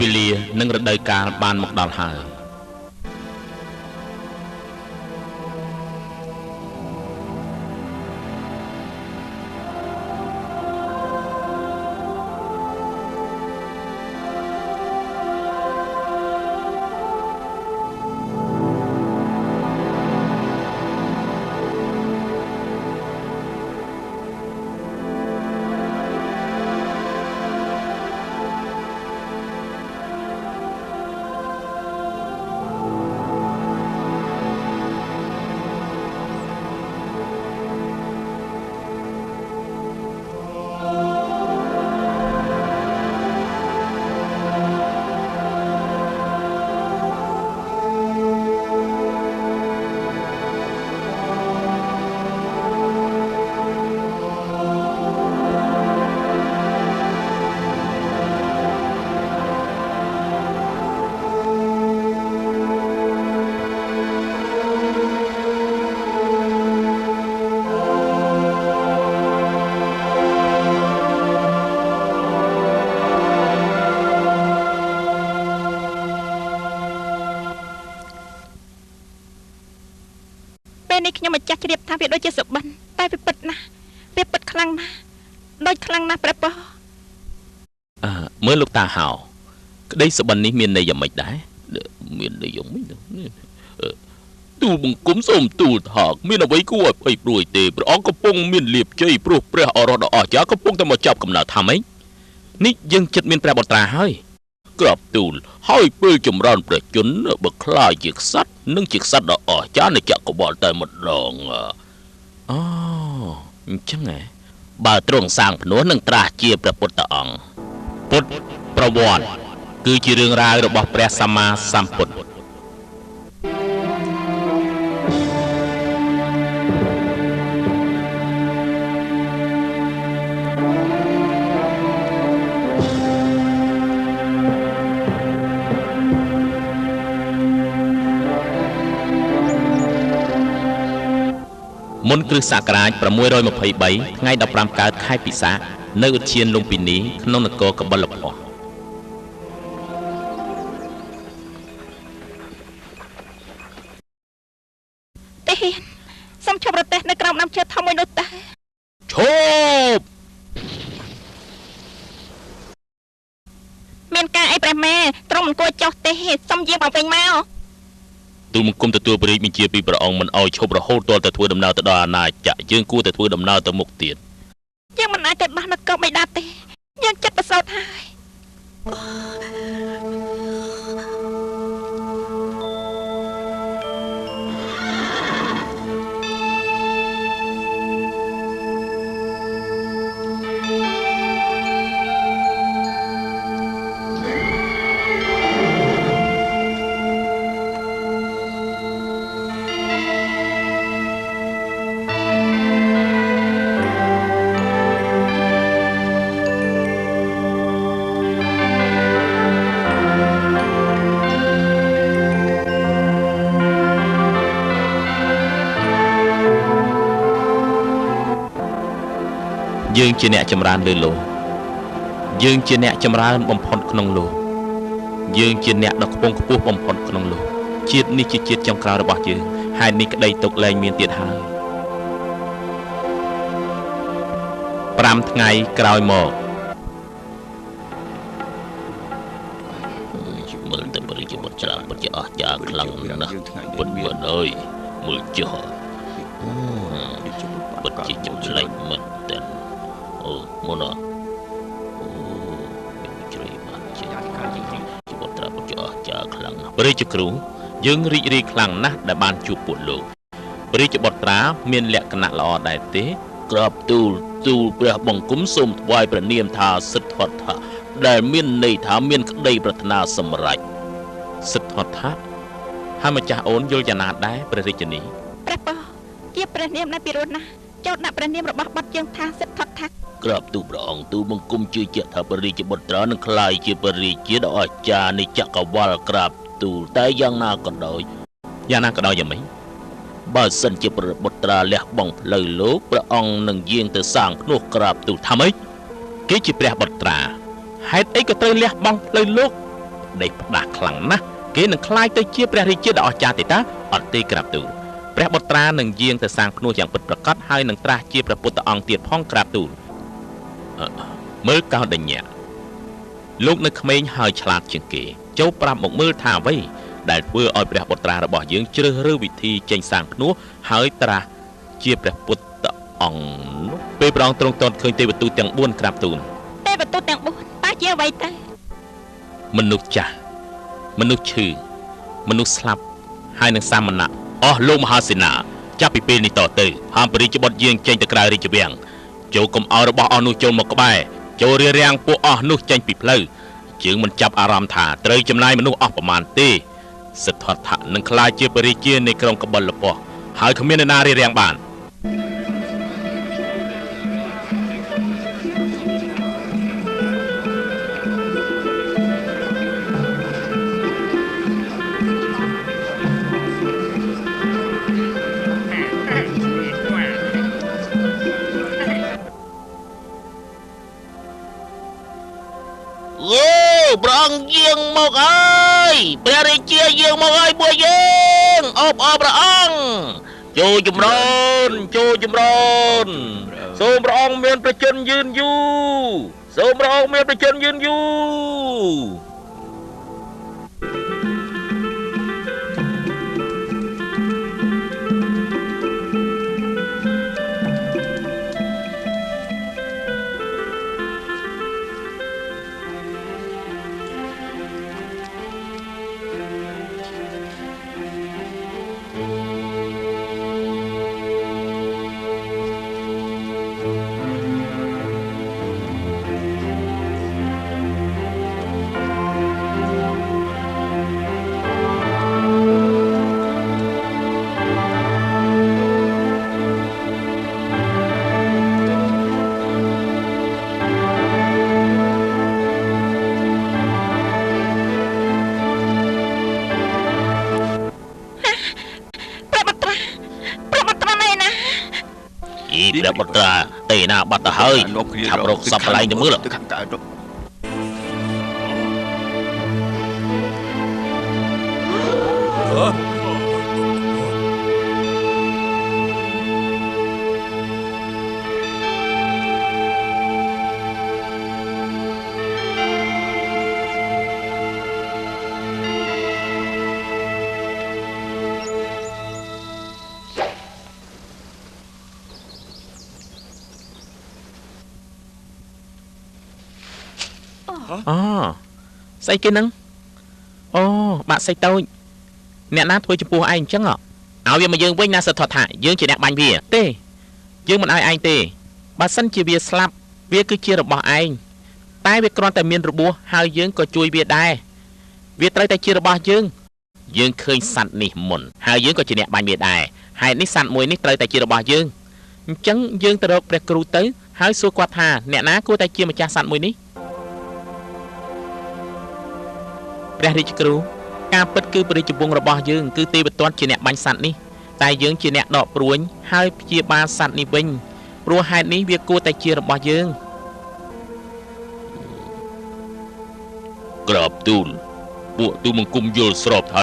វេលានិងរដូវកាលបានមកដល់ហើយនេះខ្ញុំម្ចាស់ជ្រាបថាវាដូចជាសុបិនតែវាពិតណាស់វាពិតខ្លាំងណាស់ដូចខ្លាំងណាស់ព្រះប៉ោះមើលលោកតាហៅក្តីសុបិននេះមានន័យយ៉ាងម៉េចដែរមានន័យយ៉ាងម៉េចទូលបង្គំសូមទូលថាមានអ្វីគួរឲ្យភ័យព្រួយទេព្រះអង្គកំពុងមានលៀបជ័យព្រោះព្រះអរដ៏អស្ចារ្យកំពុងតែមកចាប់កំណើតថាម៉េចនេះយើងចិត្តមានព្រះបត្រាហើយក្រាបទូលហើយពេលចម្រើនព្រះជន្មបើខ្លាយជាក្សត្រនិងជាក្សត្រដ៏អស្ចារ្យនៃចក្រវាឡតែម្ដងអូអញ្ចឹងហ៎បើទ្រង់សាងភ្នោះនឹងត្រាស់ជាព្រះពុទ្ធអង្គពុទ្ធប្រវត្តិគឺជារឿងរ៉ាវរបស់ព្រះសម្មាសម្ពុទ្ធមុនគ្រិស្តសករាជ623ថ្ងៃ15កើតខែពិសាខនៅឧទ្យានលំពិនីក្នុងនគរកបិលពស្តុទេសូមឈប់រទេះនៅក្រោមដើមឈើធំមួយនោះតើឈប់មានការអីព្រះម៉ែទ្រង់មិនគួរចោះទេសូមយាងមកវិញមកទូលបង្គំទទួលព្រះរាជបញ្ជាពីព្រះអង្គមិនអោយឈប់រហូតទាល់តែធ្វើដំណើរទៅដល់អាណាចក្រយើងគួរតែធ្វើដំណើរទៅមុខទៀតយើងមិនអាចទៅបោះនគរបិតាទេយើងចិត្តប្រសោតហើយយើងជាអ្នកចម្រើនលើលោកយើងជាអ្នកចម្រើនបំផុតក្នុងលោកយើងជាអ្នកដ៏ខ្ពង់ខ្ពស់បំផុតក្នុងលោកជាតិនេះជាជាតិចុងក្រោយរបស់យើងហេតុនេះក្តីទុកលែងមានទៀតហើយ5ថ្ងៃក្រោយមកមើលទៅបរិយាបុត្រច្រើនពិតជាអស្ចារ្យខ្លាំងណាស់ពិតមែនអើយមើលចុះពិតជាចម្លែកមែនតើអូមុនអូជ្រៃបានជាបុត្រពិតជាអស្ចារ្យខ្លាំងណាស់ព្រះរាជគ្រូយើងរីករាយខ្លាំងណាស់ដែលបានជួបពួកលោកព្រះរាជបុត្រាមានលក្ខណៈល្អដែរទេក្រាបទូលព្រះបង្គំសូមថ្វាយព្រះនាមថាសិទ្ធត្ថៈដែលមានន័យថាមានក្តីប្រាថ្នាសម្រេចសិទ្ធត្ថៈហើយម្ចាស់អូនយល់យ៉ាងណាដែរព្រះរាជនីព្រះប៉ោះជាព្រះនាមដែលពិរោះណាស់ចូលដាក់ព្រះនាមរបស់បុត្រយើងថាសិទ្ធត្ថៈក្រាបទូលព្រះអង្គទូលបង្គំជឿជាក់ថាព្រះរាជបុត្រានឹងក្លាយជាព្រះរាជាដ៏អស្ចារ្យនៃចក្រវាឡក្រាបទូលតែយ៉ាងណាក៏ដោយយ៉ាងម៉េចបើសិនជាព្រះបុត្រាលះបង់ផ្លូវលោកព្រះអង្គនឹងយាងទៅសាងភ្នោះក្រាបទូលថាម៉េចគេជាព្រះបុត្រាហេតុអីក៏ត្រូវលះបង់ផ្លូវលោក ដេកផ្ដាស់ខ្លាំងណាស់គេនឹងคล้ายទៅជាព្រះរាជាដ៏អស្ចារ្យទេតាអត់ទេក្រាបទូលព្រះបុត្រានឹងយាងទៅសាងភ្នោះយ៉ាងពិតប្រាកដហើយនឹងត្រាស់ជាព្រះពុទ្ធអង្គទៀតផងក្រាបទូលមើលកោដញ្ញៈលោកនៅក្មេងហើយឆ្លាតជាងគេចូលប្រាប់មកមើលថាអ្វីដែលធ្វើឲ្យព្រះបុត្រារបស់យើងជ្រើសរើសវិធីចេញសាងភ្នោះហើយត្រាស់ជាព្រះពុទ្ធអង្គនោះពេលព្រះអង្គទ្រង់ទាន់ឃើញទេវទូតទាំង4ក្រាបទូលទេវទូតទាំង4តើជាអ្វីទៅមនុស្សចាស់មនុស្សឈឺមនុស្សស្លាប់ហើយនឹងសាមណៈអស់លោកមហាសេនាចាប់ពីពេលនេះតទៅហាមពរិជ្ជបុត្រយាងចេញទៅក្រៅរាជវាំងចូលកុំឲ្យរបស់អស់នោះចូលមកក្បែរចូលរារាំងពួកអស់នោះចេញពីផ្លូវជើងមិនចាប់អារម្មណ៍ថាត្រូវចំណាយមនុស្សអស់ប្រមាណទេសិទ្ធត្ថៈនឹងក្លាយជាពរិជ្ជានៃក្រុងកបិលពស់ហើយគ្មាននរណារារាំងបានព្រះអង្គយាងមកហើយព្រះរាជាយាងមកហើយពួកយើងអបអរព្រះអង្គចូលចម្រើនចូលចម្រើនសូមព្រះអង្គមានព្រះជន្មយឺនយូរសូមព្រះអង្គមានព្រះជន្មយឺនយូព្រះបុត្រាទេណាបាត់ទៅហើយឆាប់រកសពកន្លែងទៅមើលអូស្អីគេហ្នឹងអូបាក់ស្អីតូចអ្នកណាធ្វើចំពោះឯងអញ្ចឹងឲ្យវាមកយើងវិញណាសិទ្ធត្ថៈយើងជាអ្នកបាញ់វាទេយើងមិនឲ្យឯងទេបើសិនជាវាស្លាប់វាគឺជារបស់ឯងតែវាគ្រាន់តែមានរបួសហើយយើងក៏ជួយវាដែរវាត្រូវតែជារបស់យើងឃើញសត្វនេះមុនហើយយើងក៏ជាអ្នកបាញ់វាដែរហេតុនេះសត្វមួយនេះត្រូវតែជារបស់យើងអញ្ចឹងយើងទៅរកព្រះគ្រូទៅហើយសួរគាត់ថាអ្នកណាគួរតែជាម្ចាស់សត្វមួយនេះព្រះរាជគ្រូការពិតគឺព្រះរាជវង្សរបស់យើងគឺទេវទត្តជាអ្នកបាញ់សត្វនេះតែយើងជាអ្នកដកព្រួញហើយព្យាបាលសត្វនេះវិញព្រោះហេតុនេះវាគួរតែជារបស់យើងក្រាបទូលពួកទូលបង្គំយល់ស្របថា